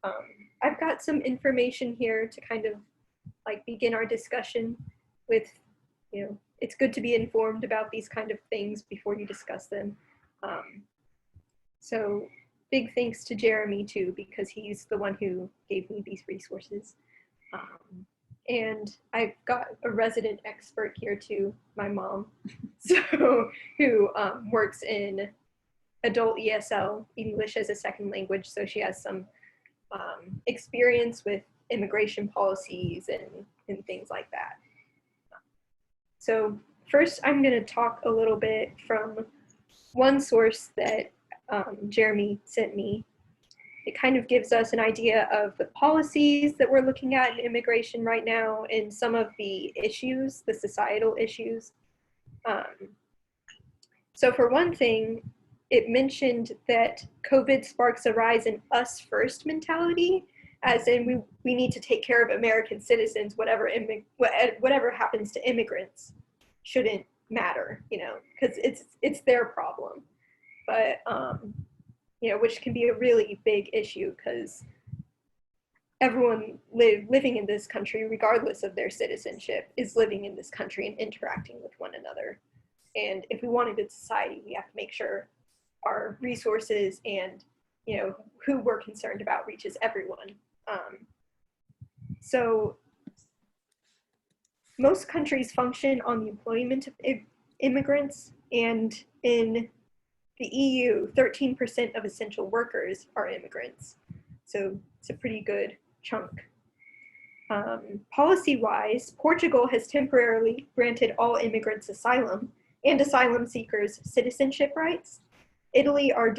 I've got some information here to kind of like begin our discussion with, it's good to be informed about these kind of things before you discuss them. So big thanks to Jeremy too, because he's the one who gave me these resources. And I've got a resident expert here too, my mom, who works in adult ESL, English as a second language. So she has some experience with immigration policies and things like that. So first I'm going to talk a little bit from one source that Jeremy sent me. It kind of gives us an idea of the policies that we're looking at in immigration right now and some of the issues, the societal issues. So for one thing, it mentioned that COVID sparks a rise in us first mentality, as in we need to take care of American citizens, whatever happens to immigrants shouldn't matter, because it's their problem. But, which can be a really big issue because everyone living in this country, regardless of their citizenship, is living in this country and interacting with one another. And if we want a good society, we have to make sure our resources and, who we're concerned about reaches everyone. So most countries function on the employment of immigrants, and in the EU, 13% of essential workers are immigrants. So it's a pretty good chunk. Policy-wise, Portugal has temporarily granted all immigrants asylum and asylum seekers citizenship rights. Italy are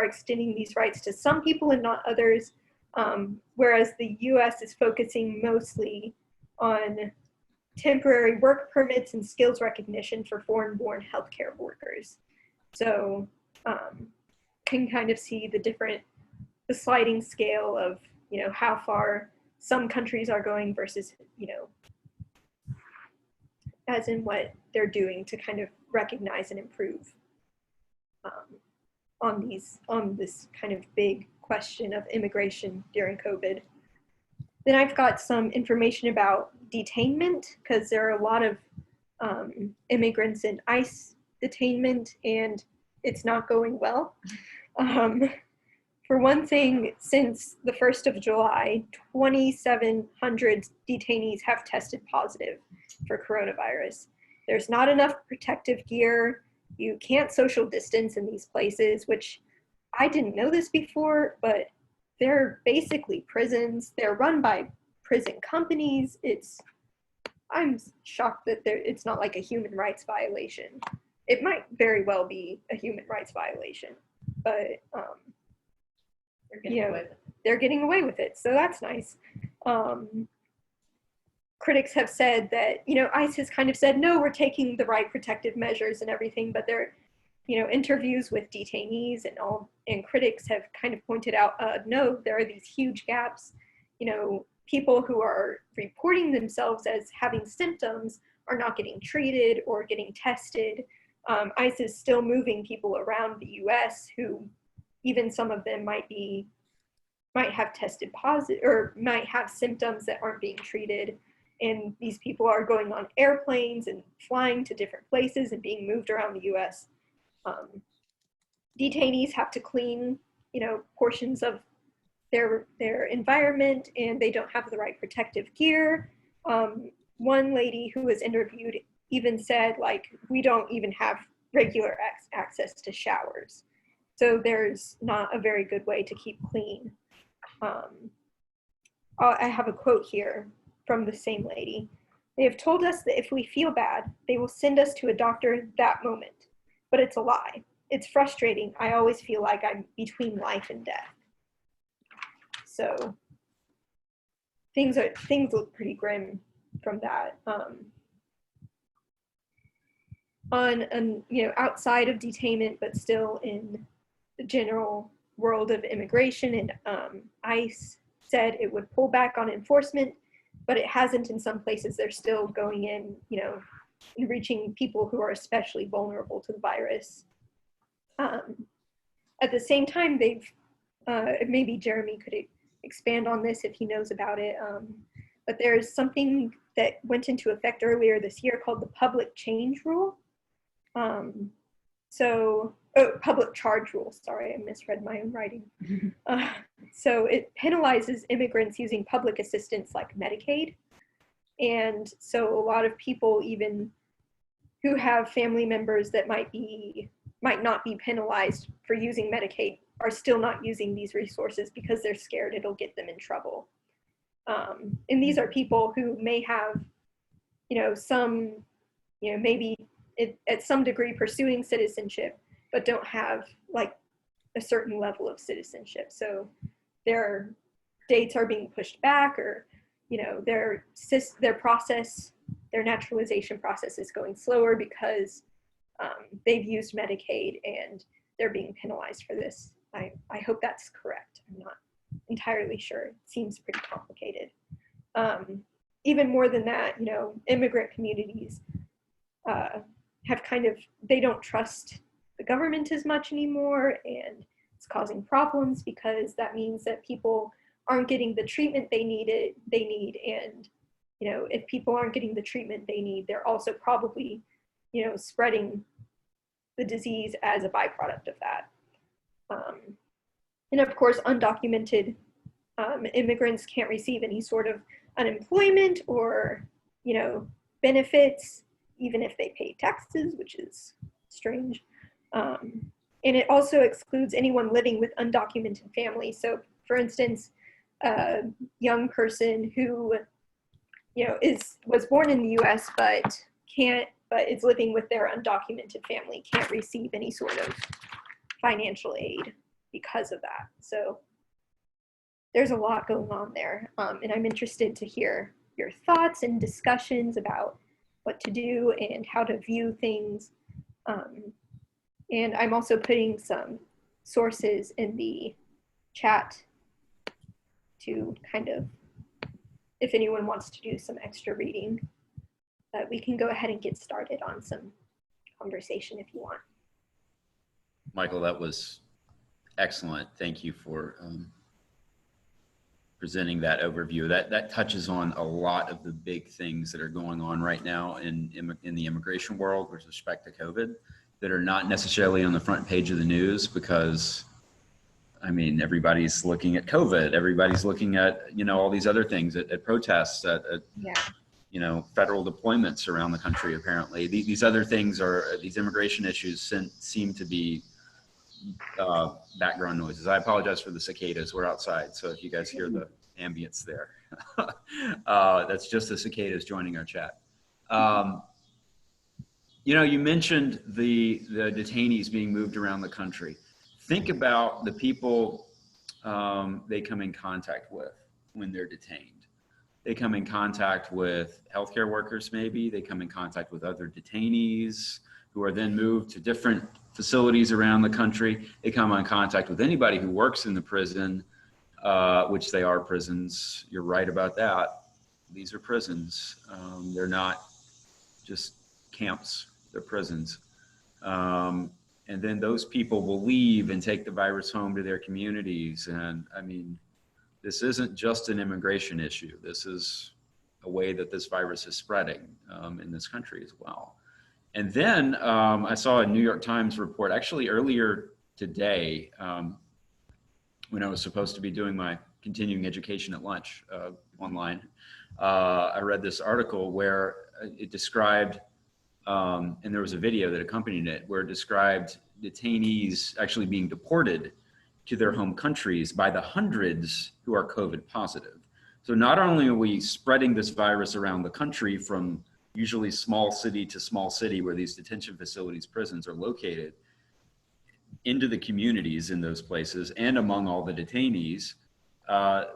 extending these rights to some people and not others, whereas the US is focusing mostly on temporary work permits and skills recognition for foreign-born healthcare workers. So can kind of see the sliding scale of, how far some countries are going versus, as in what they're doing to kind of recognize and improve on this kind of big question of immigration during COVID. Then I've got some information about detainment, because there are a lot of immigrants in ICE detainment, and it's not going well. For one thing, since the 1st of July, 2,700 detainees have tested positive for coronavirus. There's not enough protective gear. You can't social distance in these places, which I didn't know this before, but they're basically prisons. They're run by prison companies. I'm shocked that it's not like a human rights violation. It might very well be a human rights violation, but they're getting away with it, so that's nice. Critics have said that, ICE has kind of said, no, we're taking the right protective measures and everything, but they're, interviews with detainees and critics have kind of pointed out, no, there are these huge gaps. People who are reporting themselves as having symptoms are not getting treated or getting tested. ICE is still moving people around the US who, even some of them might have tested positive or might have symptoms that aren't being treated. And these people are going on airplanes and flying to different places and being moved around the US. Detainees have to clean, portions of their environment, and they don't have the right protective gear. One lady who was interviewed even said, we don't even have regular access to showers. So there's not a very good way to keep clean. I have a quote here from the same lady. They have told us that if we feel bad, they will send us to a doctor that moment. But it's a lie. It's frustrating. I always feel like I'm between life and death. So things look pretty grim from that. Outside of detainment, but still in the general world of immigration, and ICE said it would pull back on enforcement, but it hasn't in some places. They're still going in, and reaching people who are especially vulnerable to the virus. At the same time, they've, maybe Jeremy could expand on this if he knows about it. But there's something that went into effect earlier this year called the public change rule. Public charge rule. Sorry, I misread my own writing. So it penalizes immigrants using public assistance like Medicaid. And so a lot of people, even who have family members that might not be penalized for using Medicaid, are still not using these resources because they're scared it'll get them in trouble. And these are people who may have, maybe at some degree pursuing citizenship, but don't have like a certain level of citizenship. So their dates are being pushed back, or their naturalization process is going slower because they've used Medicaid and they're being penalized for this. I hope that's correct. I'm not entirely sure. It seems pretty complicated. Even more than that, immigrant communities they don't trust the government as much anymore, and it's causing problems because that means that people aren't getting the treatment they need. And if people aren't getting the treatment they need, they're also probably spreading the disease as a byproduct of that. And of course, undocumented immigrants can't receive any sort of unemployment or benefits, even if they pay taxes, which is strange. And it also excludes anyone living with undocumented families. So for instance, a young person who was born in the US but is living with their undocumented family can't receive any sort of financial aid because of that. So there's a lot going on there, and I'm interested to hear your thoughts and discussions about what to do and how to view things. And I'm also putting some sources in the chat to kind of, if anyone wants to do some extra reading, we can go ahead and get started on some conversation if you want. Michael, that was excellent. Thank you for presenting that overview. That touches on a lot of the big things that are going on right now in the immigration world with respect to COVID that are not necessarily on the front page of the news because, I mean, everybody's looking at COVID. Everybody's looking at, all these other things, at protests, at federal deployments around the country, apparently. These other things these immigration issues seem to be background noises. I apologize for the cicadas. We're outside, so if you guys hear the ambience there, that's just the cicadas joining our chat. You mentioned the detainees being moved around the country. Think about the people they come in contact with when they're detained. They come in contact with healthcare workers, maybe. They come in contact with other detainees who are then moved to different facilities around the country. They come in contact with anybody who works in the prison, which they are prisons. You're right about that. These are prisons. They're not just camps, they're prisons. And then those people will leave and take the virus home to their communities. And I mean, this isn't just an immigration issue. This is a way that this virus is spreading in this country as well. And then I saw a New York Times report actually earlier today when I was supposed to be doing my continuing education at lunch online. I read this article where it described, and there was a video that accompanied it, where it described detainees actually being deported to their home countries by the hundreds who are COVID positive. So not only are we spreading this virus around the country from usually small city to small city where these detention facilities, prisons are located, into the communities in those places and among all the detainees,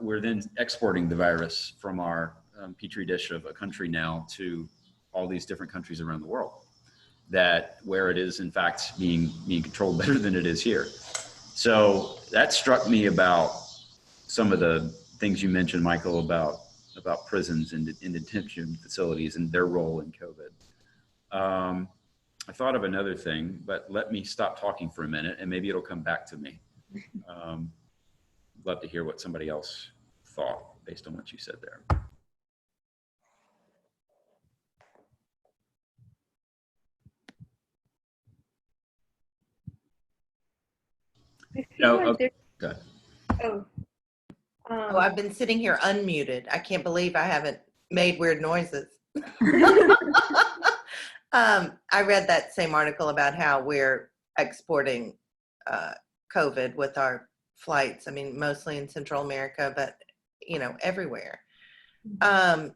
we're then exporting the virus from our petri dish of a country now to all these different countries around the world, where it is in fact being controlled better than it is here. So that struck me about some of the things you mentioned, Michael, about prisons and detention facilities and their role in COVID. I thought of another thing, but let me stop talking for a minute and maybe it'll come back to me. love to hear what somebody else thought based on what you said there. I feel like Okay. Good. oh, Oh, I've been sitting here unmuted. I can't believe I haven't made weird noises. I read that same article about how we're exporting COVID with our flights. I mean, mostly in Central America, but you know, everywhere. I'm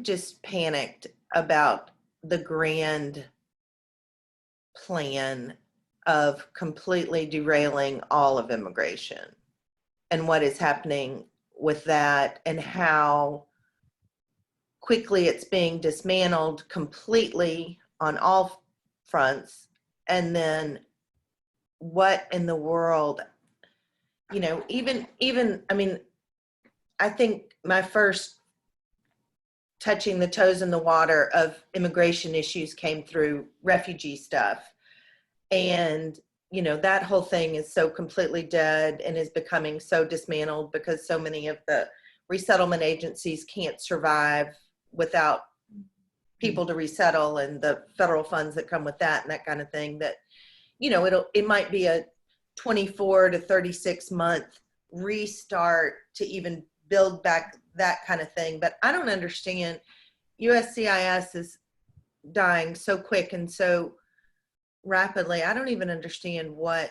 just panicked about the grand plan of completely derailing all of immigration and what is happening with that and how quickly it's being dismantled completely on all fronts. And then what in the world, you know, even, I mean, I think my first touching the toes in the water of immigration issues came through refugee stuff. And, you know, that whole thing is so completely dead and is becoming so dismantled because so many of the resettlement agencies can't survive without people to resettle and the federal funds that come with that and that kind of thing, that, you know, it might be a 24 to 36 month restart to even build back that kind of thing. But I don't understand. USCIS is dying so quick and so rapidly. I don't even understand what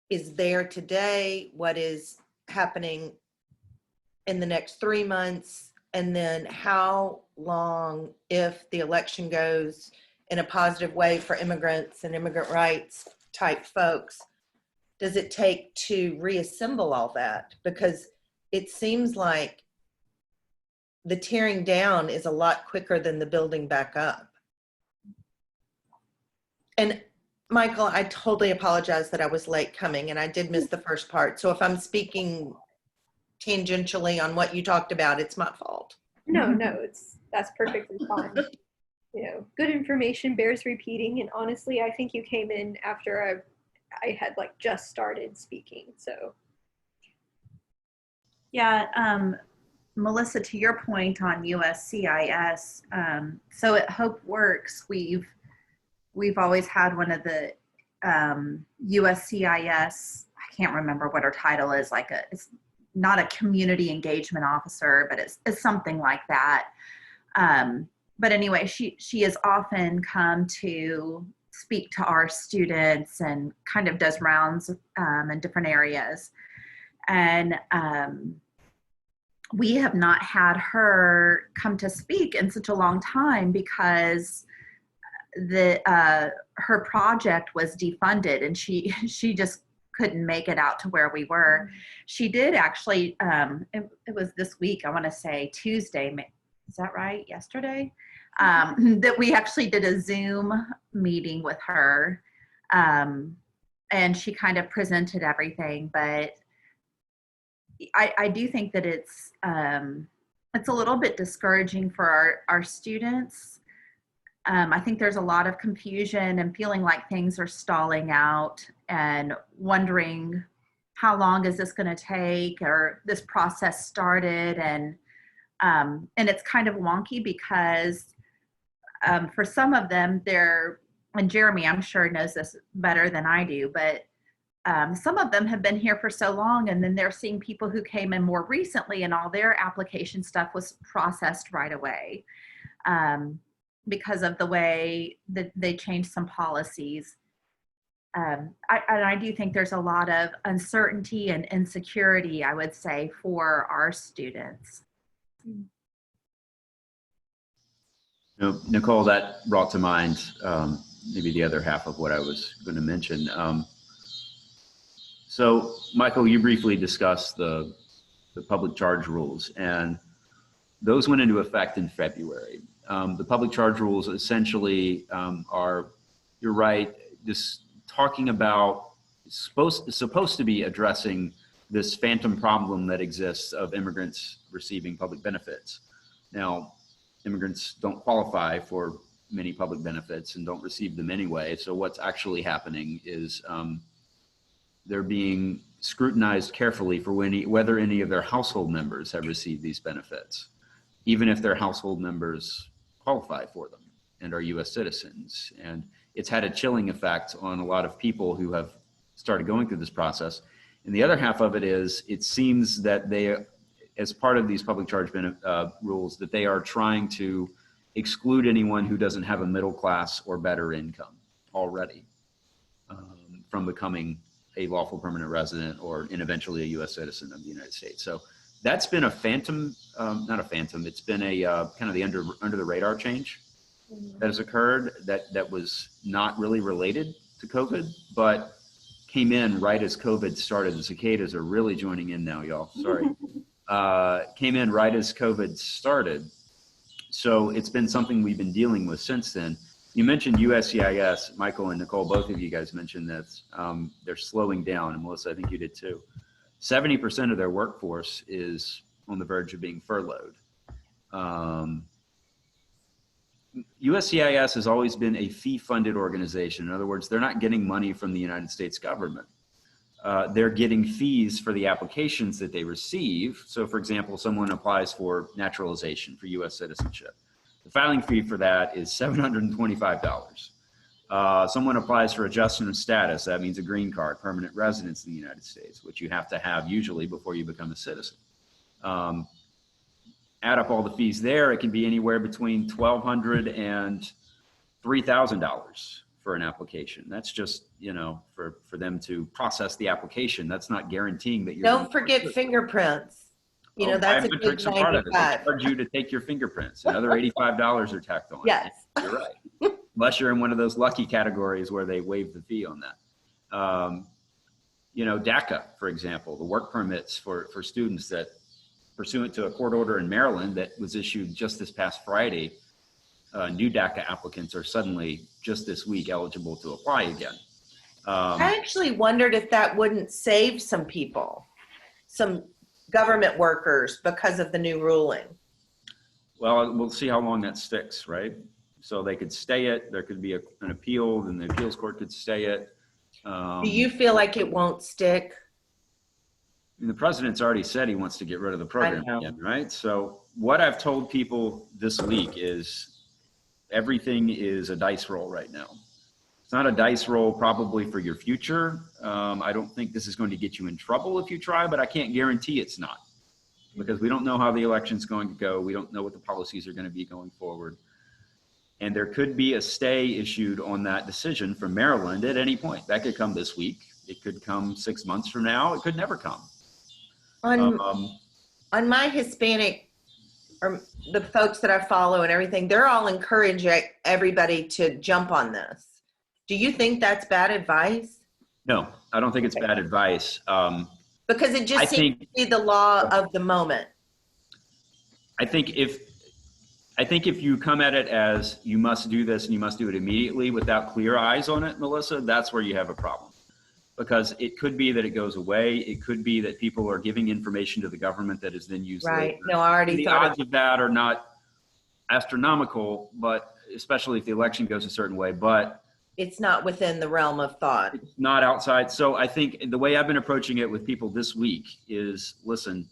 is there today, what is happening in the next 3 months, and then how long, if the election goes in a positive way for immigrants and immigrant rights type folks, does it take to reassemble all that? Because it seems like the tearing down is a lot quicker than the building back up. And Michael, I totally apologize that I was late coming and I did miss the first part. So if I'm speaking tangentially on what you talked about, it's my fault. no, that's perfectly fine. You know, good information bears repeating, and honestly, I think you came in after I had like just started speaking. So yeah, Melissa, to your point on USCIS, so at Hope Works, we've always had one of the USCIS, I can't remember what her title is, it's not a community engagement officer, but it's something like that. But anyway, she has often come to speak to our students and kind of does rounds in different areas. And we have not had her come to speak in such a long time because her project was defunded and she just couldn't make it out to where we were. She did actually, it was this week, I want to say Tuesday, is that right? Yesterday? That we actually did a Zoom meeting with her, and she kind of presented everything. But I do think that it's a little bit discouraging for our students. I think there's a lot of confusion and feeling like things are stalling out and wondering how long is this going to take, or this process started. And it's kind of wonky because for some of them, and Jeremy, I'm sure, knows this better than I do, but some of them have been here for so long, and then they're seeing people who came in more recently and all their application stuff was processed right away. Because of the way that they changed some policies. I do think there's a lot of uncertainty and insecurity, I would say, for our students. Nicole, that brought to mind maybe the other half of what I was going to mention. So, Michael, you briefly discussed the public charge rules, and those went into effect in February. The public charge rules essentially are, you're right, just talking about, supposed to be addressing this phantom problem that exists of immigrants receiving public benefits. Now, immigrants don't qualify for many public benefits and don't receive them anyway. So what's actually happening is they're being scrutinized carefully for whether any of their household members have received these benefits, even if their household members qualify for them and are U.S. citizens. And it's had a chilling effect on a lot of people who have started going through this process. And the other half of it is, it seems that they, as part of these public charge rules, that they are trying to exclude anyone who doesn't have a middle class or better income already from becoming a lawful permanent resident and eventually a U.S. citizen of the United States. So that's been a phantom, not a phantom, it's been a kind of the under the radar change that has occurred that was not really related to COVID, but came in right as COVID started. The cicadas are really joining in now, y'all, sorry. Came in right as COVID started. So it's been something we've been dealing with since then. You mentioned USCIS, Michael and Nicole, both of you guys mentioned this. They're slowing down, and Melissa, I think you did too. 70% of their workforce is on the verge of being furloughed. USCIS has always been a fee-funded organization. In other words, they're not getting money from the United States government. They're getting fees for the applications that they receive. So for example, someone applies for naturalization for U.S. citizenship. The filing fee for that is $725. Someone applies for adjustment of status. That means a green card, permanent residence in the United States, which you have to have usually before you become a citizen. Add up all the fees there, it can be anywhere between $1,200 and $3,000 for an application. That's just, for them to process the application. That's not guaranteeing that you're— Don't forget fingerprints. That's a good part of it. They 95. charge you to take your fingerprints. Another $85 are tacked on. Yes. You're right. Unless you're in one of those lucky categories where they waive the fee on that. DACA, for example, the work permits for students that, pursuant to a court order in Maryland that was issued just this past Friday, new DACA applicants are suddenly just this week eligible to apply again. I actually wondered if that wouldn't save some people, some government workers, because of the new ruling. Well, we'll see how long that sticks, right? So they could stay it. There could be an appeal, and the appeals court could stay it. Do you feel like it won't stick? The president's already said he wants to get rid of the program again, right? So what I've told people this week is everything is a dice roll right now. It's not a dice roll probably for your future. I don't think this is going to get you in trouble if you try, but I can't guarantee it's not, because we don't know how the election's going to go. We don't know what the policies are going to be going forward. And there could be a stay issued on that decision from Maryland at any point. That could come this week. It could come 6 months from now. It could never come. On my Hispanic, or the folks that I follow and everything, they're all encouraging everybody to jump on this. Do you think that's bad advice? No, I don't think it's bad advice. Because it just seems to be the law of the moment. I think if you come at it as you must do this and you must do it immediately without clear eyes on it, Melissa, that's where you have a problem. Because it could be that it goes away. It could be that people are giving information to the government that is then used Right. later. No, I already thought the odds of that are not astronomical, but especially if the election goes a certain way, but it's not within the realm of thought. It's not outside. So I think the way I've been approaching it with people this week is, listen,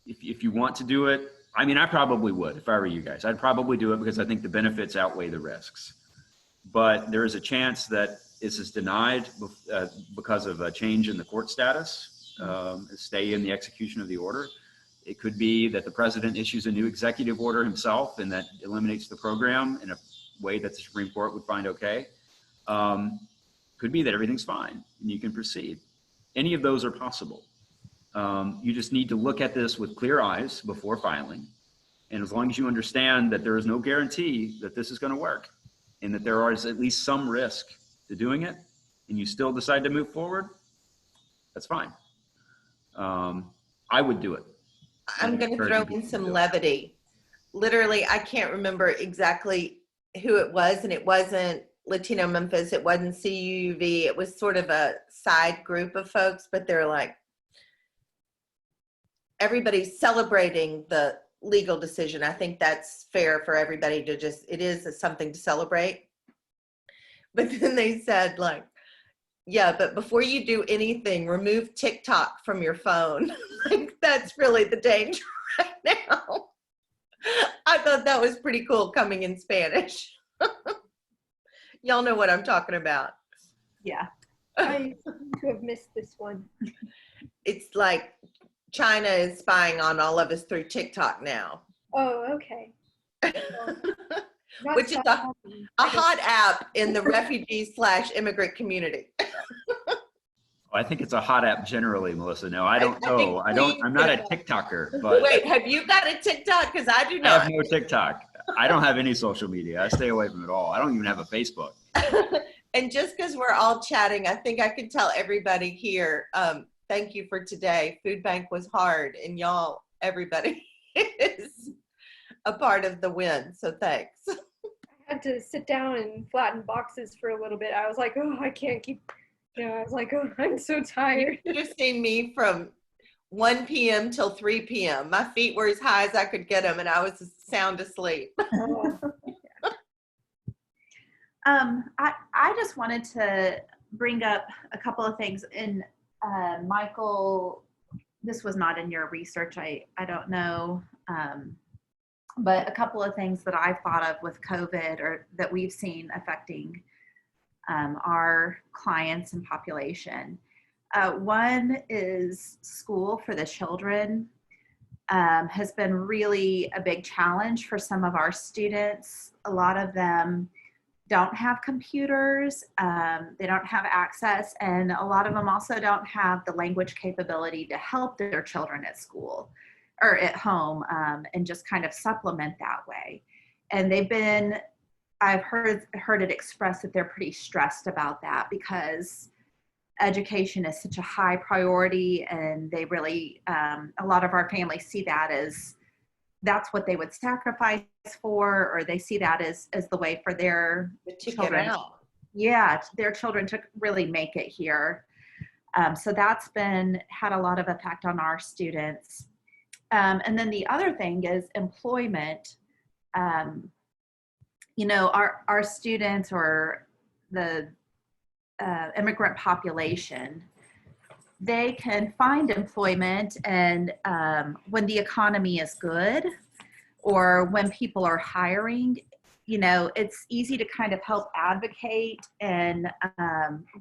if you want to do it, I mean, I probably would if I were you guys. I'd probably do it because I think the benefits outweigh the risks. But there is a chance that this is denied because of a change in the court status, stay in the execution of the order. It could be that the president issues a new executive order himself and that eliminates the program in a way that the Supreme Court would find okay. Could be that everything's fine and you can proceed. Any of those are possible. You just need to look at this with clear eyes before filing. And as long as you understand that there is no guarantee that this is going to work and that there is at least some risk to doing it, and you still decide to move forward, that's fine. I would do it. I'm going to throw in some levity. Literally, I can't remember exactly who it was, and it wasn't Latino Memphis, it wasn't CUUV, it was sort of a side group of folks, but they're like, everybody's celebrating the legal decision. I think that's fair for everybody to just, it is something to celebrate. But then they said, like, Yeah, but before you do anything, remove TikTok from your phone. Like, that's really the danger right now. I thought that was pretty cool coming in Spanish. Y'all know what I'm talking about. Yeah. I seem to have missed this one. It's like China is spying on all of us through TikTok now. Oh, okay. Well, not Which is so a hot app in the refugee/immigrant community. I think it's a hot app generally, Melissa. No, I don't know. I'm not a TikToker, but Wait, have you got a TikTok? Because I do I have not. no TikTok. I don't have any social media. I stay away from it all. I don't even have a Facebook. And just because we're all chatting, I think I can tell everybody here, thank you for today. Food Bank was hard, and y'all, everybody is a part of the win. So thanks. I had to sit down and flatten boxes for a little bit. I was like, oh, I can't keep, I was like, oh, I'm so tired. You should have seen me from 1 p.m. till 3 p.m. My feet were as high as I could get them, and I was sound asleep. Oh, I just wanted to bring up a couple of things. And Michael, this was not in your research. I don't know. But a couple of things that I've thought of with COVID or that we've seen affecting our clients and population. One is school for the children has been really a big challenge for some of our students. A lot of them don't have computers, they don't have access, and a lot of them also don't have the language capability to help their children at school or at home and just kind of supplement that way. And I've heard it expressed that they're pretty stressed about that because education is such a high priority, and they really, a lot of our families see that as that's what they would sacrifice for, or they see that as the way for their children. Yeah, their children to really make it here. So that's had a lot of effect on our students. And then the other thing is employment. Our students or the immigrant population, they can find employment, and when the economy is good or when people are hiring, it's easy to kind of help advocate and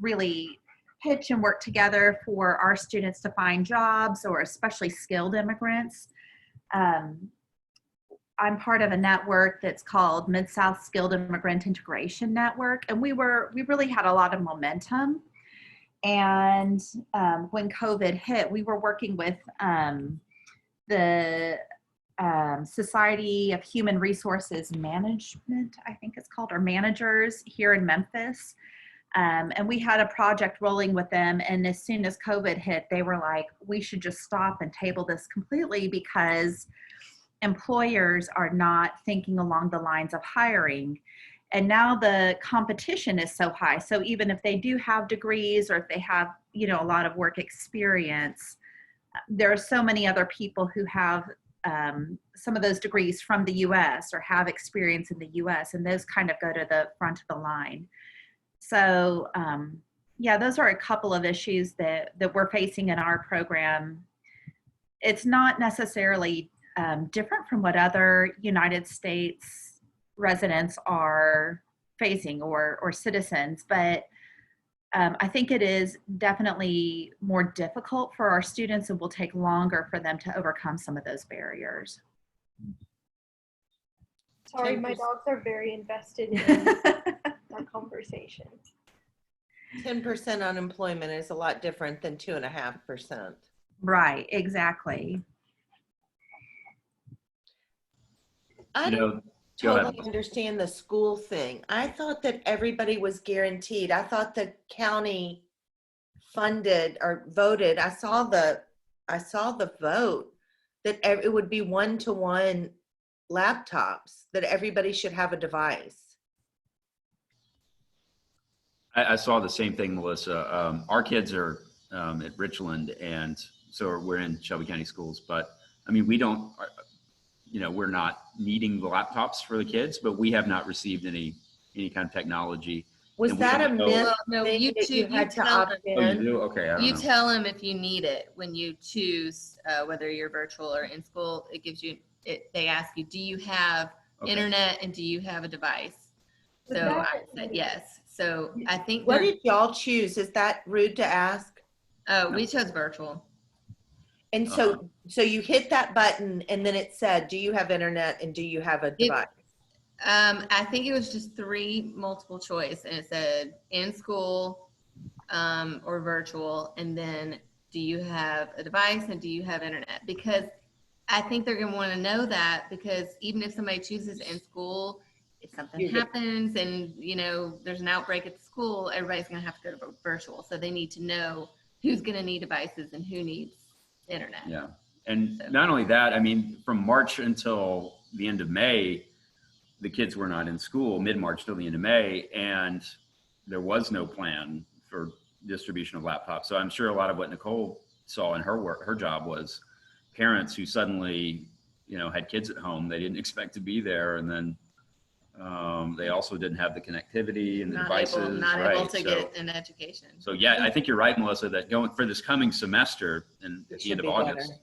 really pitch and work together for our students to find jobs, or especially skilled immigrants. I'm part of a network that's called Mid-South Skilled Immigrant Integration Network, and we really had a lot of momentum. And when COVID hit, we were working with the Society of Human Resources Management, I think it's called, or managers here in Memphis. And we had a project rolling with them. And as soon as COVID hit, they were like, we should just stop and table this completely because employers are not thinking along the lines of hiring. And now the competition is so high. So even if they do have degrees, or if they have, a lot of work experience, there are so many other people who have some of those degrees from the US or have experience in the US, and those kind of go to the front of the line. So those are a couple of issues that we're facing in our program. It's not necessarily different from what other United States residents are facing or citizens, but I think it is definitely more difficult for our students, and will take longer for them to overcome some of those barriers. Sorry, my dogs are very invested in our conversation. 10% unemployment is a lot different than 2.5%. Right, exactly. I don't totally understand the school thing. I thought that everybody was guaranteed. I thought the county funded or voted. I saw the vote that it would be 1-to-1 laptops, that everybody should have a device. I saw the same thing, Melissa. Our kids are at Richland, and so we're in Shelby County schools, but I mean, we don't, we're not needing the laptops for the kids, but we have not received any kind of technology. Was And we that a don't know- myth Well, no, thing you that you choose- had you to tell opt them. Oh, you in? do? Okay, I don't You know. tell them if you need it when you choose whether you're virtual or in school. It gives you. They ask you, do you have Okay. internet and do you have a device? So I said yes. So I think What they're- did y'all choose? Is that rude to ask? we chose virtual. And so you hit that button and then it said, do you have internet and do you have a device? I think it was just 3 multiple choice, and it said in school or virtual, and then do you have a device and do you have internet? Because I think they're going to want to know that, because even if somebody chooses in school, if something happens and there's an outbreak at the school, everybody's going to have to go to virtual. So they need to know who's going to need devices and who needs internet. Yeah. And not only that, I mean, from March until the end of May, the kids were not in school, mid-March till the end of May, and there was no plan for distribution of laptops. So I'm sure a lot of what Nicole saw in her work, her job, was parents who suddenly, had kids at home they didn't expect to be there, and then they also didn't have the connectivity and the devices. Not able to get an education. So yeah, I think you're right, Melissa, that going for this coming semester and at the end of August,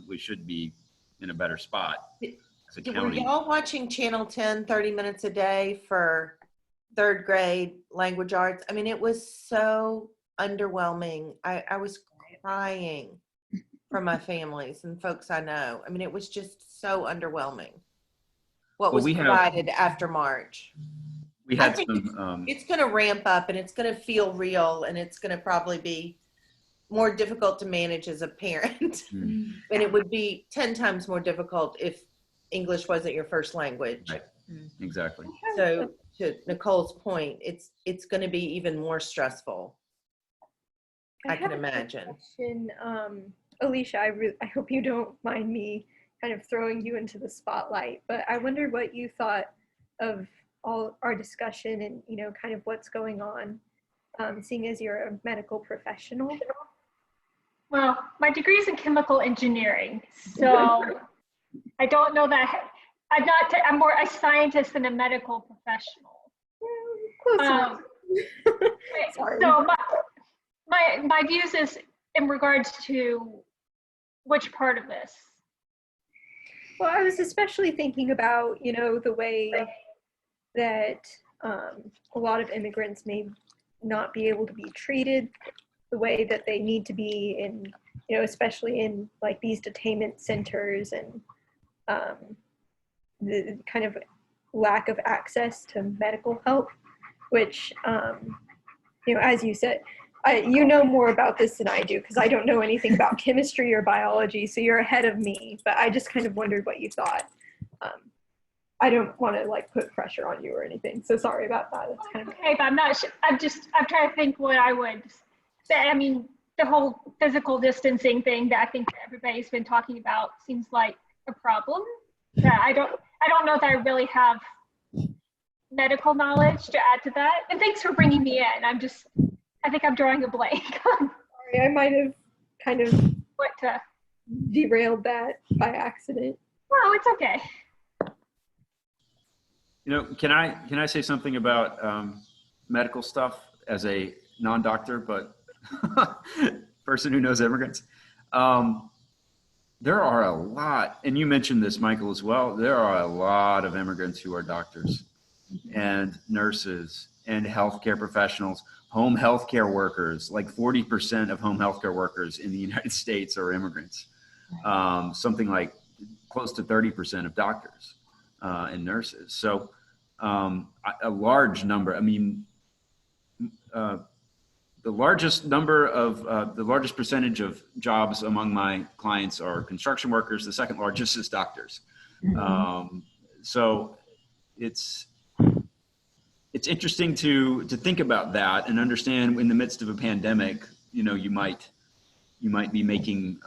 we should be in a better spot as a Were county. y'all watching Channel 10 30 minutes a day for 3rd grade language arts? I mean, it was so underwhelming. I was crying for my families and folks I know. I mean, it was just so underwhelming what was provided after March. We had some. It's going to ramp up and it's going to feel real, and it's going to probably be more difficult to manage as a parent. And it would be 10 times more difficult if English wasn't your first language. Right. Exactly. So to Nicole's point, it's going to be even more stressful. I can imagine. Alicia, I hope you don't mind me kind of throwing you into the spotlight, but I wonder what you thought of all our discussion and, kind of what's going on, seeing as you're a medical professional. Well, my degree is in chemical engineering, so I don't know that. I'm more a scientist than a medical professional. Sorry. So my views is in regards to which part of this. Well, I was especially thinking about, the way that a lot of immigrants may not be able to be treated the way that they need to be in, especially in like these detainment centers, and the kind of lack of access to medical help, which, as you said, you know more about this than I do, because I don't know anything about chemistry or biology, so you're ahead of me, but I just kind of wondered what you thought. I don't want to put pressure on you or anything, so sorry about that. That's kind of okay, but I'm not sure. I'm trying to think what I would say. I mean, the whole physical distancing thing that I think everybody's been talking about seems like a problem. Yeah, I don't know that I really have medical knowledge to add to that. And thanks for bringing me in. I think I'm drawing a blank. sorry, I might have kind of derailed that by accident. Well, it's okay. Can I say something about medical stuff as a non-doctor, but person who knows immigrants? There are a lot, and you mentioned this, Michael, as well. There are a lot of immigrants who are doctors and nurses and healthcare professionals, home healthcare workers. Like 40% of home healthcare workers in the United States are immigrants. Something like close to 30% of doctors and nurses. So a large number, the largest percentage of jobs among my clients are construction workers. The second largest is doctors. So it's interesting to think about that and understand in the midst of a pandemic, you might be making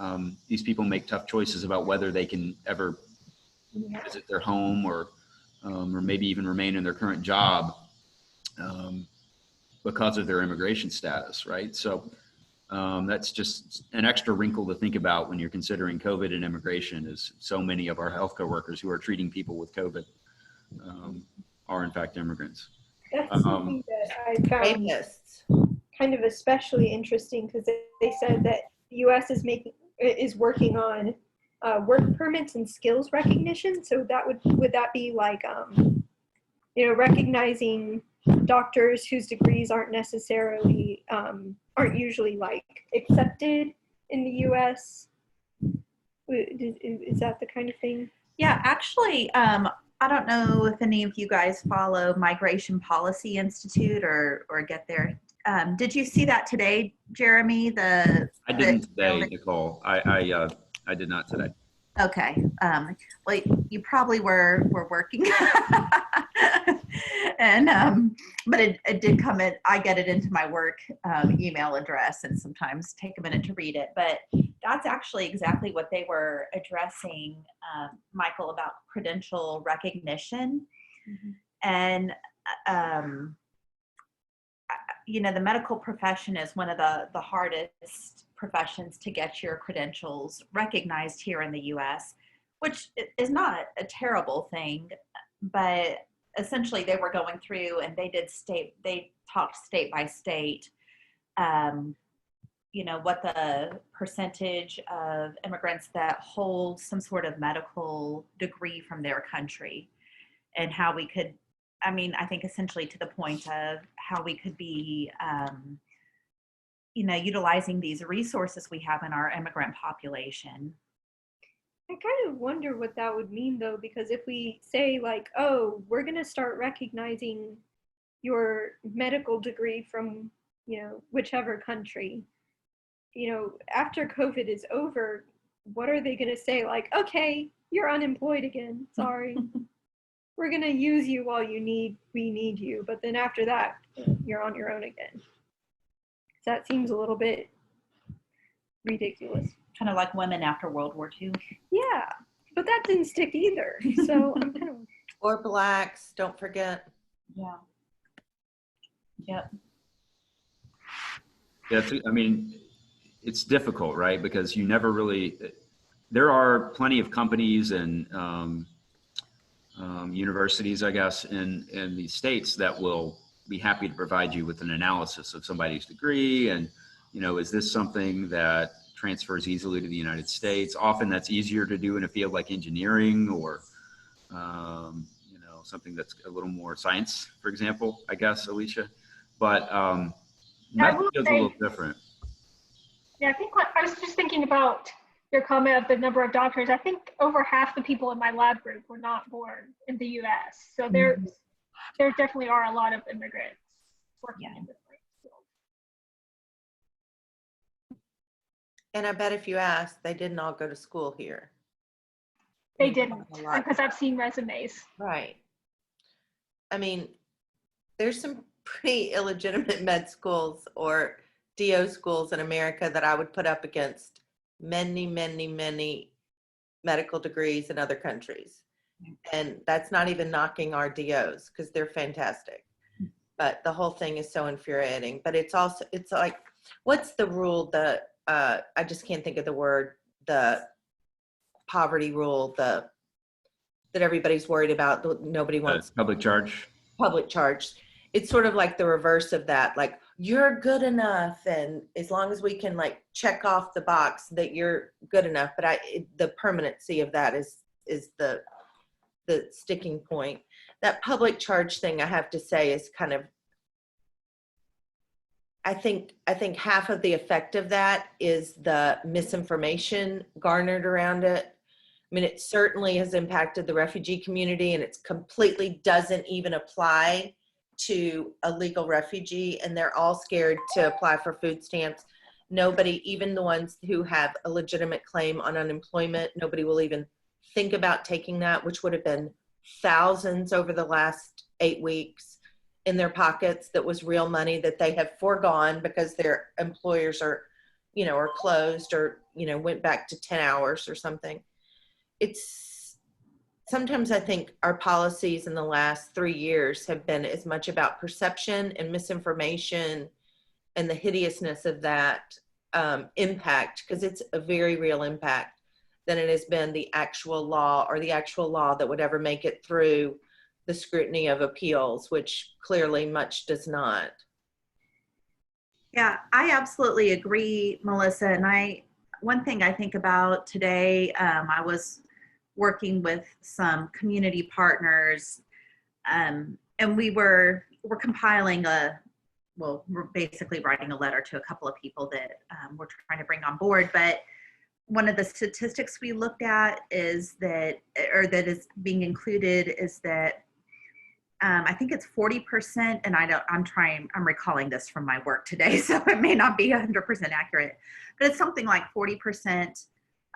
these people make tough choices about whether they can ever visit their home or maybe even remain in their current job because of their immigration status, right? So that's just an extra wrinkle to think about when you're considering COVID and immigration, is so many of our healthcare workers who are treating people with COVID are in fact immigrants. That's Um, something that I found Rapists. kind of especially interesting because they said that the U.S. is working on work permits and skills recognition. So that would that be like recognizing doctors whose degrees aren't necessarily aren't usually like accepted in the U.S. Is that the kind of thing? Yeah, actually, I don't know if any of you guys follow Migration Policy Institute or get there. Did you see that today, Jeremy? I didn't today, Nicole. I did not today. Okay. Well, you probably were working, and but it did come in. I get it into my work email address, and sometimes take a minute to read it. But that's actually exactly what they were addressing, Michael, about credential recognition, and the medical profession is one of the hardest professions to get your credentials recognized here in the U.S., which is not a terrible thing, but essentially they were going through and they talked state by state, what the percentage of immigrants that hold some sort of medical degree from their country, and how we could, I think essentially to the point of how we could be, utilizing these resources we have in our immigrant population. I kind of wonder what that would mean though, because if we say like, oh, we're going to start recognizing your medical degree from, whichever country, after COVID is over, what are they going to say? Like, okay, you're unemployed again. Sorry. We're going to use you while we need you. But then after that, you're on your own again. That seems a little bit ridiculous. Kind of like women after World War II. Yeah, but that didn't stick either. So I'm kind of. Or blacks, don't forget. Yeah. Yep. Yeah, it's difficult, right? Because you never really. There are plenty of companies and universities, I guess, in the states that will be happy to provide you with an analysis of somebody's degree. And, is this something that transfers easily to the United States? Often that's easier to do in a field like engineering or, something that's a little more science, for example, I guess, Alicia. But medical field's a little different. Yeah, I think I was just thinking about your comment of the number of doctors. I think over half the people in my lab group were not born in the U.S. So there definitely are a lot of immigrants working in this field. And I bet if you asked, they didn't all go to school here. They didn't, because I've seen resumes. Right. There's some pretty illegitimate med schools or DO schools in America that I would put up against many, many, many medical degrees in other countries. And that's not even knocking our DOs because they're fantastic. But the whole thing is so infuriating. But it's like, what's the rule? I just can't think of the word, the poverty rule, that everybody's worried about. Nobody wants public charge. Public charge. It's sort of like the reverse of that. Like, you're good enough, and as long as we can like check off the box that you're good enough. But the permanency of that is the sticking point. That public charge thing, I have to say, is kind of. I think half of the effect of that is the misinformation garnered around it. It certainly has impacted the refugee community, and it's completely doesn't even apply to a legal refugee, and they're all scared to apply for food stamps. Nobody, even the ones who have a legitimate claim on unemployment, nobody will even think about taking that, which would have been thousands over the last 8 weeks in their pockets. That was real money that they have foregone because their employers are closed or, went back to 10 hours or something. Sometimes I think our policies in the last 3 years have been as much about perception and misinformation and the hideousness of that impact, because it's a very real impact, than it has been the actual law or the actual law that would ever make it through the scrutiny of appeals, which clearly much does not. Yeah, I absolutely agree, Melissa. And one thing I think about today, I was working with some community partners, and we're compiling we're basically writing a letter to a couple of people that we're trying to bring on board. But one of the statistics we looked at is that, or that is being included, is that I think it's 40%, and I'm recalling this from my work today, so it may not be 100% accurate, but it's something like 40%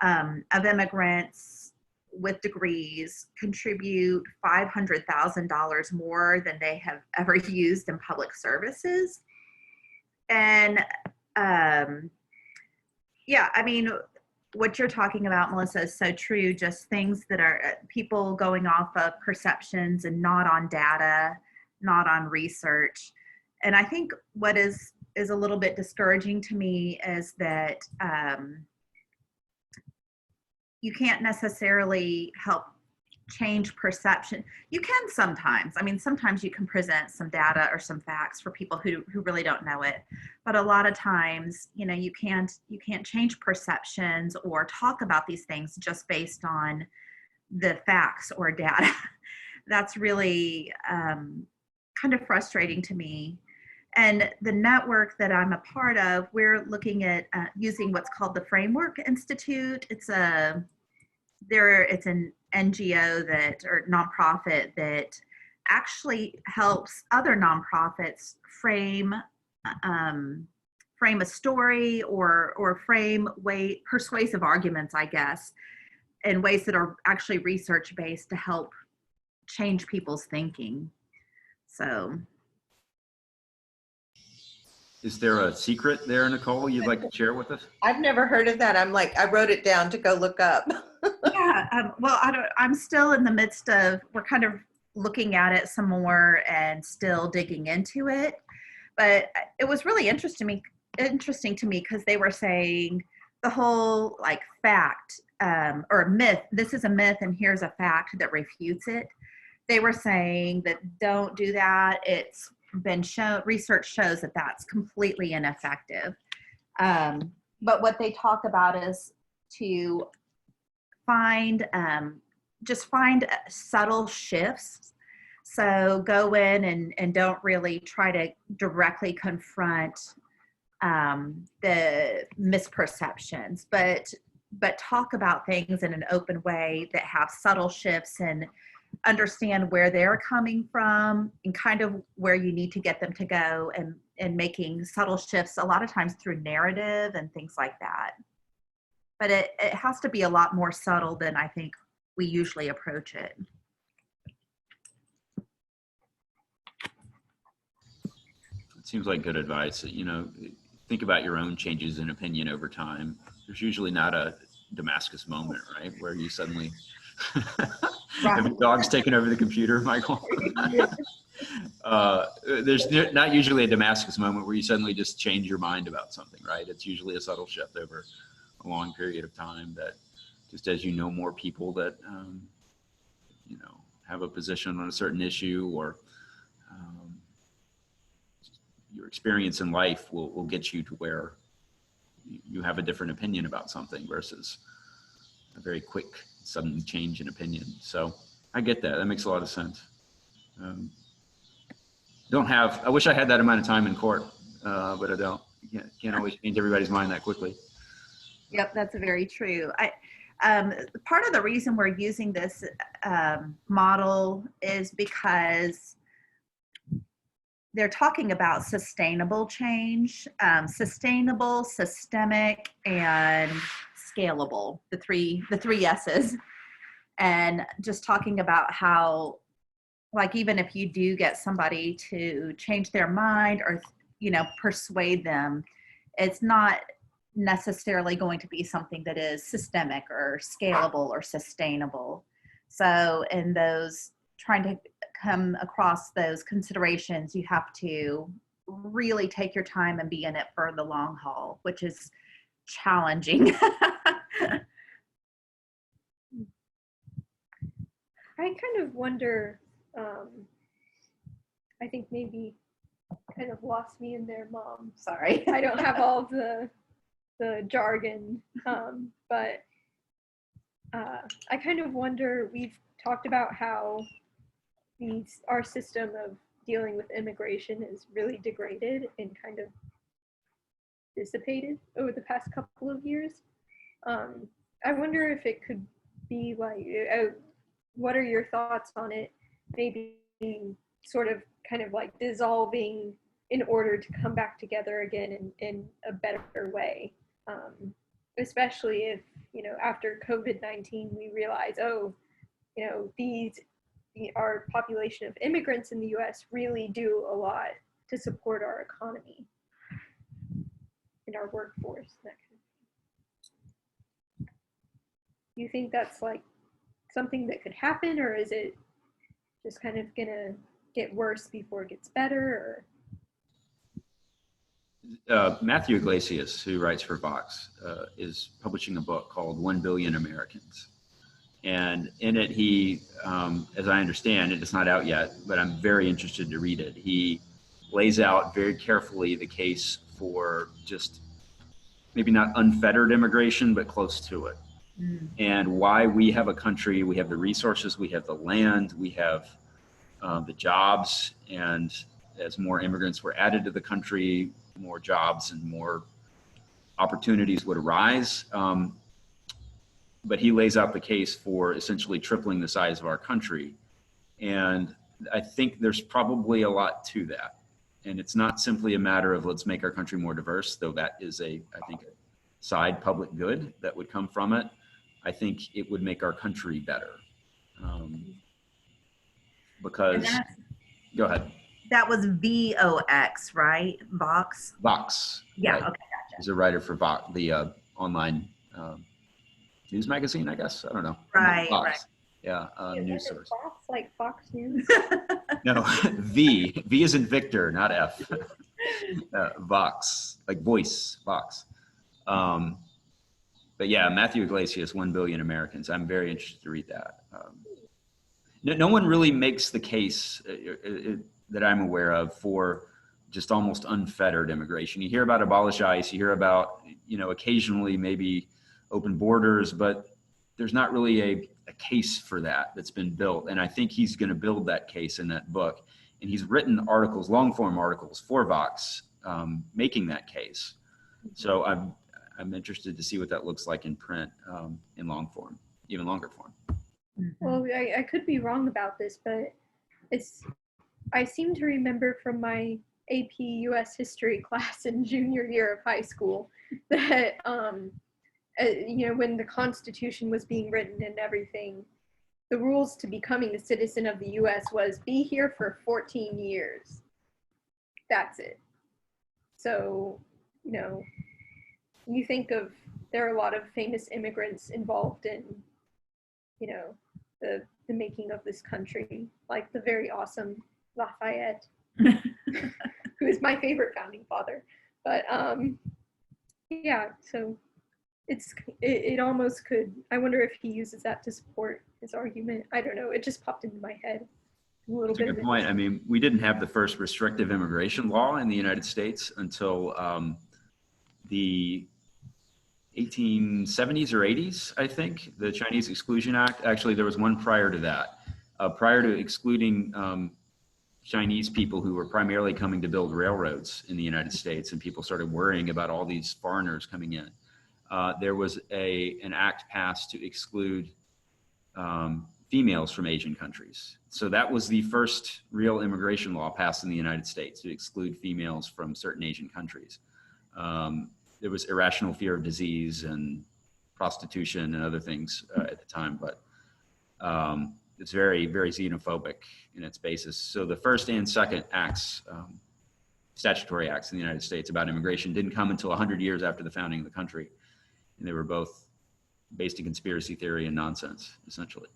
of immigrants with degrees contribute $500,000 more than they have ever used in public services. And yeah, I mean, what you're talking about, Melissa, is so true. Just things that are people going off of perceptions and not on data, not on research. And I think what is a little bit discouraging to me is that you can't necessarily help change perception. You can sometimes. I mean, sometimes you can present some data or some facts for people who really don't know it. But a lot of times, you can't change perceptions or talk about these things just based on the facts or data. That's really kind of frustrating to me. And the network that I'm a part of, we're looking at using what's called the Framework Institute. It's an NGO or nonprofit that actually helps other nonprofits frame a story or frame persuasive arguments, I guess, in ways that are actually research based to help change people's thinking. So, Is there a secret there, Nicole, you'd like to share with us? I've never heard of that. I wrote it down to go look up. Yeah, well, I'm still in the midst of, we're kind of looking at it some more and still digging into it. But it was really interesting to me because they were saying the whole like fact or myth, this is a myth and here's a fact that refutes it. They were saying that don't do that. It's been shown, research shows that that's completely ineffective. But what they talk about is to find subtle shifts. So go in and don't really try to directly confront the misperceptions, but talk about things in an open way that have subtle shifts and understand where they're coming from and kind of where you need to get them to go, and making subtle shifts a lot of times through narrative and things like that. But it has to be a lot more subtle than I think we usually approach it. It seems like good advice. Think about your own changes in opinion over time. There's usually not a Damascus moment, right? Where you suddenly, have your dogs taken over the computer, Michael? There's not usually a Damascus moment where you suddenly just change your mind about something, right? It's usually a subtle shift over a long period of time that just as more people that, have a position on a certain issue, or your experience in life will get you to where you have a different opinion about something versus a very quick, sudden change in opinion. So I get that. That makes a lot of sense. I wish I had that amount of time in court, but I don't. You can't always change everybody's mind that quickly. Yep, that's very true. Part of the reason we're using this model is because they're talking about sustainable change, sustainable, systemic, and scalable, the three S's. And just talking about how, like, even if you do get somebody to change their mind or, persuade them, it's not necessarily going to be something that is systemic or scalable or sustainable. So in those, trying to come across those considerations, you have to really take your time and be in it for the long haul, which is challenging. I kind of wonder, I think maybe kind of lost me in there, Mom. Sorry. I don't have all the jargon, but I kind of wonder, we've talked about how our system of dealing with immigration is really degraded and kind of dissipated over the past couple of years. I wonder if it could be like, what are your thoughts on it? Maybe sort of kind of like dissolving in order to come back together again in a better way. Especially if, after COVID-19, we realize, our population of immigrants in the US really do a lot to support our economy and our workforce. That kind of thing. Do you think that's like something that could happen, or is it just kind of gonna get worse before it gets better? Matthew Iglesias, who writes for Vox, is publishing a book called 1 Billion Americans. And in it, he, as I understand it, it's not out yet, but I'm very interested to read it. He lays out very carefully the case for just maybe not unfettered immigration, but close to it. And why we have a country, we have the resources, we have the land, we have the jobs, and as more immigrants were added to the country, more jobs and more opportunities would arise. But he lays out the case for essentially tripling the size of our country. And I think there's probably a lot to that. And it's not simply a matter of let's make our country more diverse, though that is I think, a side public good that would come from it. I think it would make our country better. Because, go ahead. That was VOX, right? Vox? Vox. Yeah, right. Okay, gotcha. He's a writer for Vox, the online news magazine, I guess. I don't know. Right, Vox. right. Yeah, news source. Fox, like Fox News? No, V. V is in Victor, not F. Vox, like voice, Vox. But yeah, Matthew Iglesias, 1 Billion Americans. I'm very interested to read that. No one really makes the case that I'm aware of for just almost unfettered immigration. You hear about abolish ICE, you hear about, occasionally maybe open borders, but there's not really a case for that that's been built. And I think he's going to build that case in that book. And he's written articles, long form articles for Vox, making that case. So I'm interested to see what that looks like in print, in long form, even longer form. Well, I could be wrong about this, but I seem to remember from my AP US history class in junior year of high school that, when the Constitution was being written and everything, the rules to becoming a citizen of the US was be here for 14 years. That's it. So, you think of, there are a lot of famous immigrants involved in, the making of this country, like the very awesome Lafayette, who is my favorite founding father. But yeah, so it almost could, I wonder if he uses that to support his argument. I don't know, it just popped into my head. That's a good point. I mean, we didn't have the first restrictive immigration law in the United States until the 1870s or 80s, I think, the Chinese Exclusion Act. Actually, there was one prior to that, prior to excluding Chinese people who were primarily coming to build railroads in the United States, and people started worrying about all these foreigners coming in. There was an act passed to exclude females from Asian countries. So that was the first real immigration law passed in the United States, to exclude females from certain Asian countries. There was irrational fear of disease and prostitution and other things at the time, but it's very, very xenophobic in its basis. So the first and second acts, statutory acts in the United States about immigration, didn't come until 100 years after the founding of the country. And they were both based in conspiracy theory and nonsense, essentially.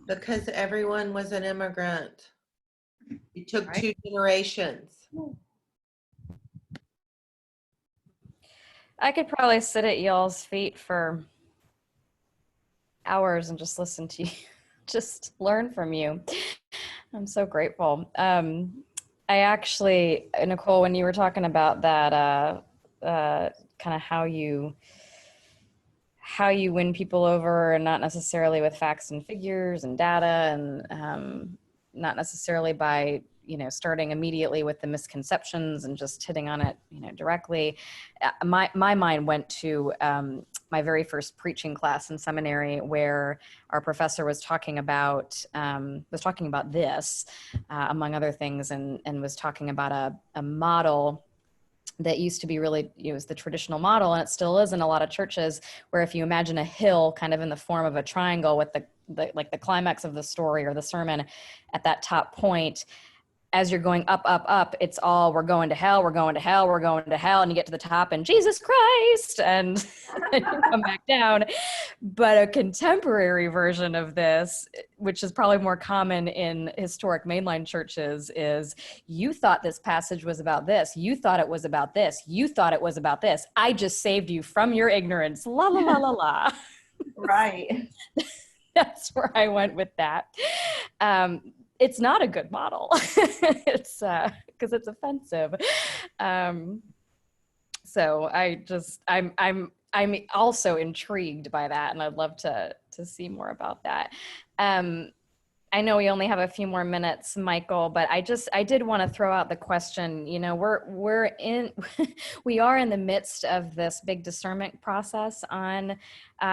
Because everyone was an immigrant. It took 2 generations. I could probably sit at y'all's feet for hours and just listen to you, just learn from you. I'm so grateful. I actually, Nicole, when you were talking about that, kind of how you win people over, and not necessarily with facts and figures and data, and not necessarily by, starting immediately with the misconceptions and just hitting on it, directly. My mind went to my very first preaching class in seminary, where our professor was talking about this, among other things, and was talking about a model that used to be really, it was the traditional model, and it still is in a lot of churches, where if you imagine a hill kind of in the form of a triangle with the climax of the story or the sermon at that top point, as you're going up, up, up, it's all, we're going to hell, we're going to hell, we're going to hell. And you get to the top and Jesus Christ, and you come back down. But a contemporary version of this, which is probably more common in historic mainline churches, is you thought this passage was about this. You thought it was about this. You thought it was about this. I just saved you from your ignorance. La, la, la, la, la. Right. That's where I went with that. It's not a good model. It's because it's offensive. So I'm also intrigued by that, and I'd love to see more about that. I know we only have a few more minutes, Michael, but I did want to throw out the question. We are in the midst of this big discernment process on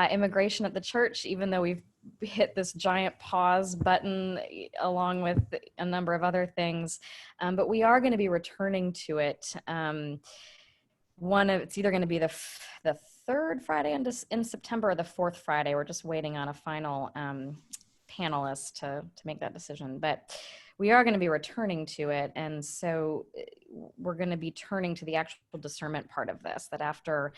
immigration at the church, even though we've hit this giant pause button along with a number of other things. But we are going to be returning to it. It's either going to be the third Friday in September or the fourth Friday. We're just waiting on a final panelist to make that decision, but we are going to be returning to it. And so we're going to be turning to the actual discernment part of this, that after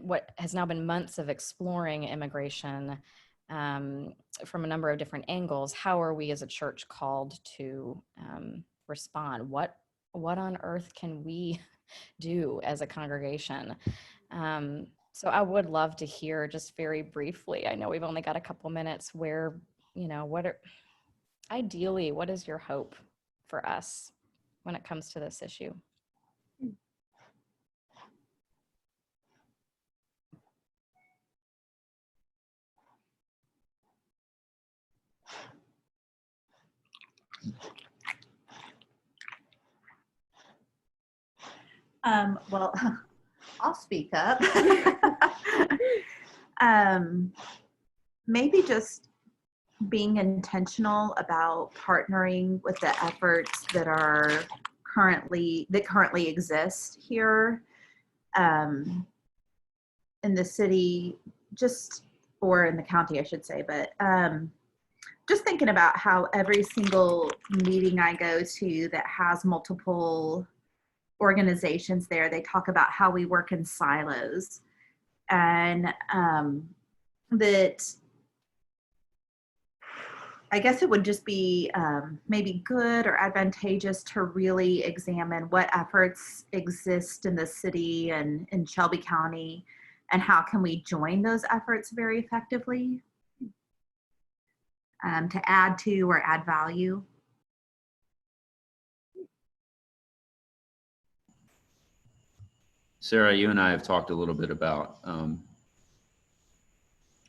what has now been months of exploring immigration from a number of different angles, how are we as a church called to respond? What on earth can we do as a congregation? So I would love to hear, just very briefly, I know we've only got a couple minutes, where, ideally, what is your hope for us when it comes to this issue? Well, I'll speak up. Maybe just being intentional about partnering with the efforts that currently exist here in the city, or in the county, I should say, but just thinking about how every single meeting I go to that has multiple organizations there, they talk about how we work in silos, and that I guess it would just be maybe good or advantageous to really examine what efforts exist in the city and in Shelby County, and how can we join those efforts very effectively to add to or add value. Sarah, you and I have talked a little bit about a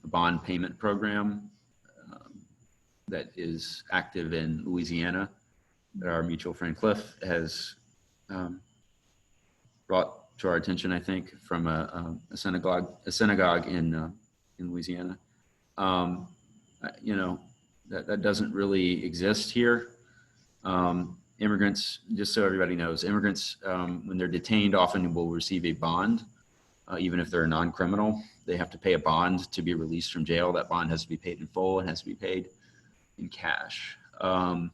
bond payment program that is active in Louisiana, that our mutual friend Cliff has brought to our attention, I think, from a synagogue in Louisiana. That doesn't really exist here. Immigrants, just so everybody knows, immigrants, when they're detained, often will receive a bond, even if they're a non-criminal. They have to pay a bond to be released from jail. That bond has to be paid in full and has to be paid in cash. The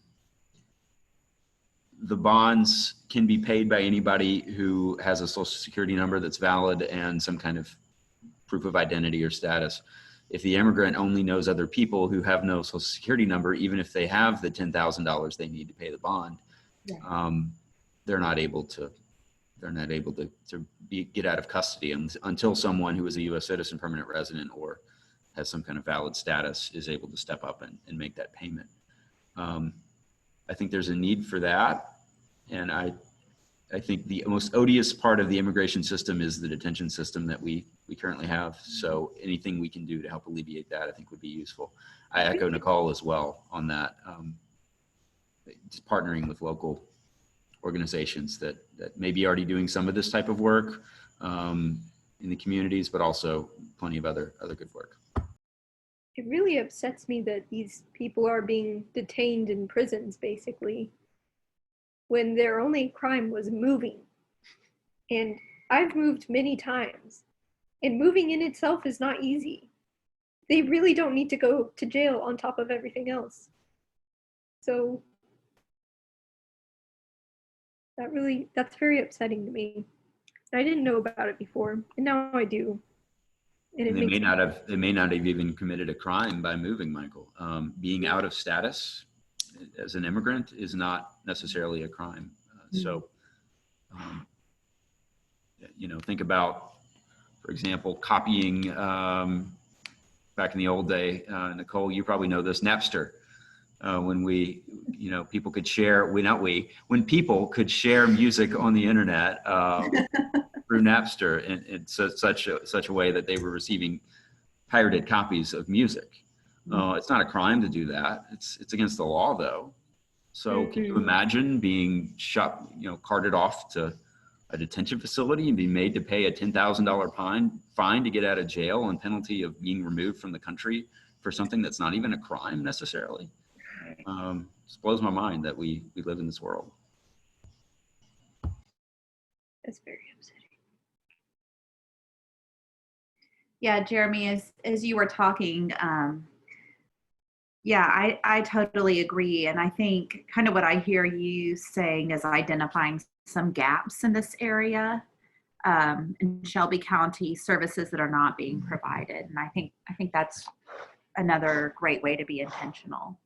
bonds can be paid by anybody who has a social security number that's valid and some kind of proof of identity or status. If the immigrant only knows other people who have no social security number, even if they have the $10,000 they need to pay the bond, they're not able to get out of custody until someone who is a U.S. citizen, permanent resident, or has some kind of valid status is able to step up and make that payment. I think there's a need for that. And I think the most odious part of the immigration system is the detention system that we currently have. So anything we can do to help alleviate that, I think would be useful. I echo Nicole as well on that. Just partnering with local organizations that may be already doing some of this type of work in the communities, but also plenty of other good work. It really upsets me that these people are being detained in prisons, basically, when their only crime was moving. And I've moved many times, and moving in itself is not easy. They really don't need to go to jail on top of everything else. So that's very upsetting to me. I didn't know about it before, and now I do. And they may not have even committed a crime by moving, Michael. Being out of status as an immigrant is not necessarily a crime. So, think about, for example, copying, back in the old day, Nicole, you probably know this, Napster. When people could share, when people could share music on the internet through Napster in such a way that they were receiving pirated copies of music. It's not a crime to do that. It's against the law, though. So can you imagine being carted off to a detention facility and be made to pay a $10,000 fine to get out of jail on penalty of being removed from the country for something that's not even a crime necessarily? Just blows my mind that we live in this world. That's very upsetting. Yeah, Jeremy, as you were talking, I totally agree. And I think kind of what I hear you saying is identifying some gaps in this area, in Shelby County, services that are not being provided. And I think that's another great way to be intentional.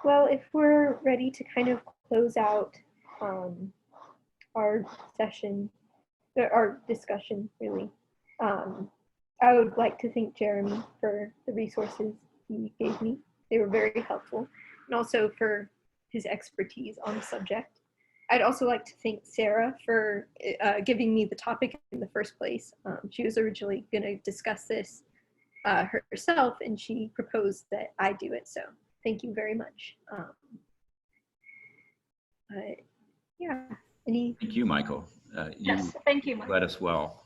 Well, if we're ready to kind of close out our session, our discussion, really, I would like to thank Jeremy for the resources he gave me. They were very helpful, and also for his expertise on the subject. I'd also like to thank Sarah for giving me the topic in the first place. She was originally going to discuss this herself, and she proposed that I do it, so thank you very much. Thank you, Michael. Yes, thank you, Michael. Led us well.